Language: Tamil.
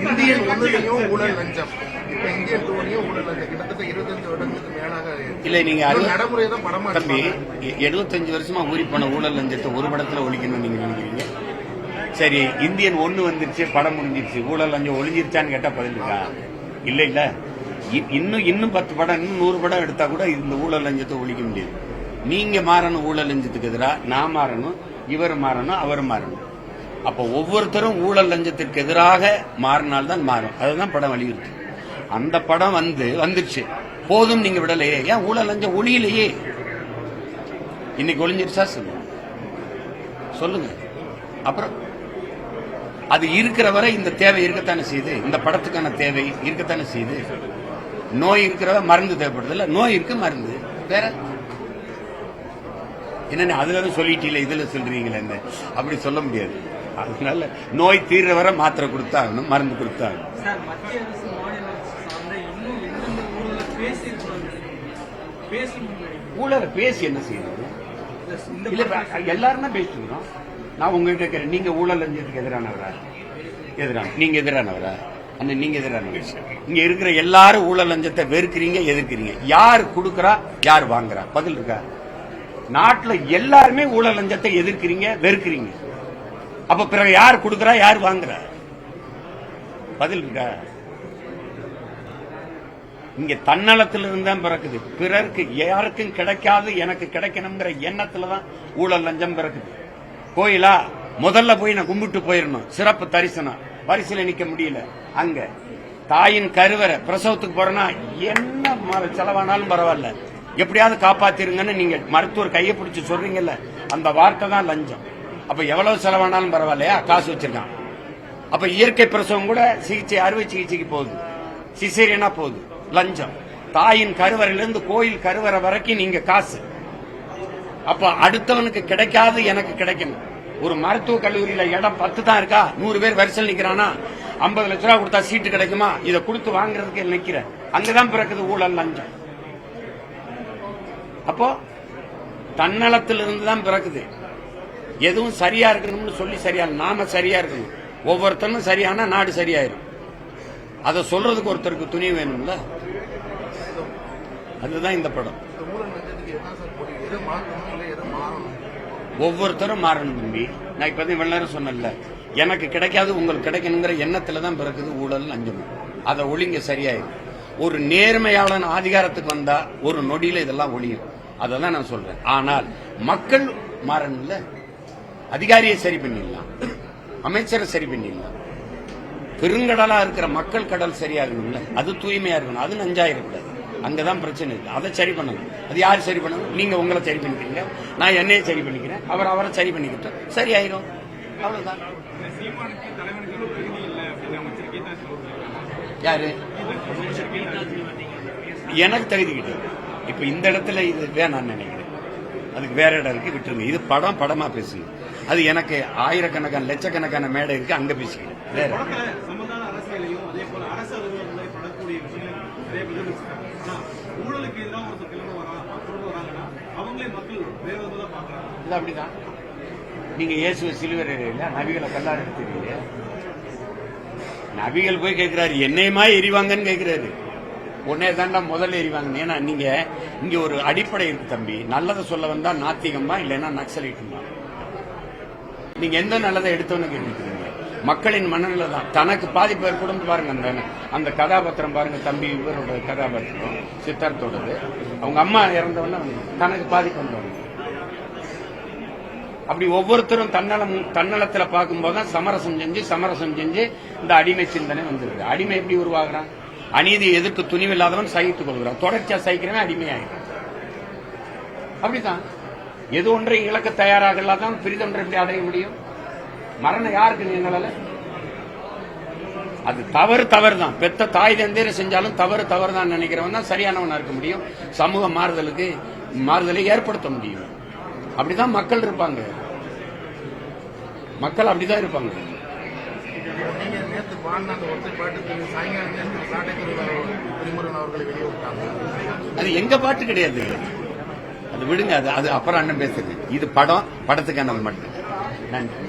இந்தியன் ஒன்றுலையும் ஊழல் லஞ்சம், இப்ப இந்தியன் டூலையும் ஊழல் லஞ்சம் கிட்டத்தட்ட 25 வருடங்களுக்கு மேலாக இல்ல. நீங்க நடைமுறை தான் படமா தம்பி 75 வருஷமா ஊறி போன ஊழல் லஞ்சத்தை ஒரு படத்துல ஒழிக்கணும்னு நீங்க நினைக்கிறீங்க? சரி, இந்தியன் 1 வந்துருச்சு, படம் முடிஞ்சிருச்சு, ஊழல் லஞ்சம் ஒழிஞ்சிருச்சான்னு கேட்டா பதில் இருக்கா? இல்ல இல்ல. இன்னும் 10 படம், இன்னும் 100 படம் எடுத்தா கூட இந்த ஊழல் லஞ்சத்தை ஒழிக்க முடியாது. நீங்க மாறணும் ஊழல் லஞ்சத்துக்கு எதிராக, நான் மாறணும், இவர் மாறணும், அவர் மாறணும். அப்ப ஒவ்வொருத்தரும் ஊழல் லஞ்சத்திற்கு எதிராக மாறினால்தான் மாறும். அதுதான் படம் வலியுறுத்து. அந்த படம் வந்துருச்சு, போதும் நீங்க விடலையே. ஏன் ஊழல் லஞ்சம் ஒளியிலேயே? இன்னைக்கு ஒளிஞ்சிருச்சா சொல்லுங்க. அப்புறம் அது இருக்கிற வரை இந்த தேவை இருக்கத்தானே செய்யுது. இந்த படத்துக்கான தேவை இருக்கத்தானே செய்யுது. நோய் இருக்கிறவ மருந்து தேவைப்படுது இல்ல, நோய் இருக்கு, மருந்து வேற என்ன? அதுல சொல்லிட்டீங்களே, இதுல சொல்றீங்களே, அப்படி சொல்ல முடியாது. அதனால நோய் தீர்ற வரை மாத்திரை கொடுத்தாகணும், மருந்து கொடுத்தாகணும். ஊழலை பேசி என்ன செய்யணும்? இல்ல, எல்லாரும் தான் பேசிக்கிறோம். நான் உங்ககிட்ட கேட்கிறேன், நீங்க ஊழல் லஞ்சத்துக்கு எதிரானவரா? நீங்க எதிரானவரா? நீங்க எதிரானவர். இங்க இருக்கிற எல்லாரும் ஊழல் லஞ்சத்தை வெறுக்கிறீங்க, எதிர்க்கிறீங்க. யார் கொடுக்கறா, யார் வாங்குறா? பதில் இருக்கா? நாட்டுல எல்லாருமே ஊழல் லஞ்சத்தை எதிர்க்கிறீங்க, வெறுக்கிறீங்க. அப்ப பிறகு யார் கொடுக்கறா, யார் வாங்குறா? பதில் இருக்கா? இங்க தன்னலத்திலிருந்து தான் பிறக்குது. பிறருக்கு யாருக்கும் கிடைக்காது, எனக்கு கிடைக்கணுங்கிற எண்ணத்துலதான் ஊழல் லஞ்சம் பிறக்குது. கோயிலா முதல்ல போய் நான் கும்பிட்டு போயிடணும், சிறப்பு தரிசனம், வரிசையில நிக்க முடியல. அங்க தாயின் கருவறை பிரசவத்துக்கு போறேன்னா என்ன செலவானாலும் பரவாயில்ல, எப்படியாவது காப்பாத்திருங்கன்னு நீங்க மருத்துவர் கையை பிடிச்சு சொல்றீங்கல்ல, அந்த வார்த்தை தான் லஞ்சம். அப்ப எவ்வளவு செலவானாலும் பரவாயில்லையா? காசு வச்சிருக்கான். அப்ப இயற்கை பிரசவம் கூட சிகிச்சை, அறுவை சிகிச்சைக்கு போகுது, சிசேரியனா போகுது, லஞ்சம். தாயின் கருவறையிலிருந்து கோயில் கருவறை வரைக்கும் நீங்க காசு. அப்ப அடுத்தவனுக்கு கிடைக்காது, எனக்கு கிடைக்கணும். ஒரு மருத்துவ கல்லூரியில இடம் 10 தான் இருக்கா, 100 பேர் வரிசையில் நிக்கிறானா, 50 லட்ச ரூபாய் கொடுத்தா சீட்டு கிடைக்குமா? இதை கொடுத்து வாங்குறதுக்கு நிக்கிற, அங்கதான் பிறக்குது ஊழல் லஞ்சம். அப்போ தன்னலத்திலிருந்து தான் பிறக்குது. எதுவும் சரியா இருக்கணும்னு சொல்லி சரியா, நாம சரியா இருக்கணும். ஒவ்வொருத்தரும் சரியான நாடு சரியாயிரும். அதை சொல்றதுக்கு ஒருத்தருக்கு துணி வேணும்ல. அதுதான் இந்த படம். ஒவ்வொருத்தரும் மாறணும் தம்பி. நான் இப்ப இவ்வளவு நேரம் சொன்னேன்ல, எனக்கு கிடைக்காது உங்களுக்கு கிடைக்கணுங்கிற எண்ணத்துல தான் பிறக்குது ஊழல் லஞ்சம். அதை ஒளிங்க சரியாயிரும். ஒரு நேர்மையாளன் அதிகாரத்துக்கு வந்தா ஒரு நொடியில இதெல்லாம் ஒளியும். அதான் நான் சொல்றேன். ஆனால் மக்கள் மாறணும்ல. அதிகாரியை சரி பண்ணிடலாம், அமைச்சரை சரி பண்ணிடலாம். பெருங்கடலா இருக்கிற மக்கள் கடல் சரியாகணும்ல, அது தூய்மையா இருக்கணும், அது நஞ்சாயிரக்கூடாது. அங்கதான் பிரச்சனை இருக்கு. அதை சரி பண்ணணும். அது யாரு சரி பண்ணணும்? நீங்க உங்களை சரி பண்ணிக்கிறீங்க, நான் என்னைய சரி பண்ணிக்கிறேன், அவர் அவரை சரி பண்ணிக்கிட்டோம், சரியாயிரும். அவ்வளவுதான். யாரு? எனக்கு தகுதி கிடையாது. இப்ப இந்த இடத்துல இது வேணான்னு நினைக்கிறேன். அதுக்கு வேற இடம் இருக்கு, விட்டுருங்க. இது படமா பேசுங்க. அது எனக்கு ஆயிரக்கணக்கான லட்சக்கணக்கான மேடை இருக்கு, அங்க பேசிக்கிறேன். வேற அப்படிதான். நீங்க இயேசுவை சிலுவர் இல்ல, நபிகளை கல்லாறு எடுத்துறீங்க. நபிகள் போய் கேட்கிறாரு, என்னையுமா எரிவாங்கன்னு கேட்கிறாரு. உடனே தாண்டா முதல்ல எரிவாங்க. ஏன்னா நீங்க இங்க ஒரு அடிப்படை இருக்கு தம்பி. நல்லதை சொல்ல வந்தா நாத்திகமா, இல்லைன்னா நக்சலைட்டுமா. நீங்க எந்த நல்லதை எடுத்தோன்னு கேட்டுருக்கீங்க. மக்களின் மனநிலை தான். தனக்கு பாதிப்பு ஏற்படும் பாருங்க. அந்த கதாபாத்திரம் பாருங்க தம்பி, இவரோட கதாபாத்திரம் சித்தார்த்தோடது. அவங்க அம்மா இறந்தவன தனக்கு பாதிப்பு வந்தவங்க. அப்படி ஒவ்வொருத்தரும் தன்னலத்துல பார்க்கும் போதுதான் சமரசம் செஞ்சு இந்த அடிமை சிந்தனை வந்துருக்கு. அடிமை எப்படி உருவாகிறான்? அநீதியை எதிர்த்து துணிவில்லாதவன் சகித்துக் கொள்கிறான். தொடர்ச்சியா சகிக்கிறவன் அடிமையாகிறான். அப்படிதான். எது ஒன்றை இழக்க தயாராக இல்லாதான் பிரிதொன்றை எப்படி அடைய முடியும்? மரணம் யாருக்கு எங்களால? அது தவறு தான். பெத்த தாய் தந்தையரை செஞ்சாலும் தவறு தான் நினைக்கிறவன் தான் சரியானவனா இருக்க முடியும். சமூக மாறுதலை ஏற்படுத்த முடியும். அப்படிதான் மக்கள் இருப்பாங்க. மக்கள் அப்படிதான் இருப்பாங்க. அது எங்க பாட்டு கிடையாது. அது விடுங்க. அது அப்புறம் அண்ணன் பேசுங்க. இது படத்துக்கானது மட்டும். நன்றி.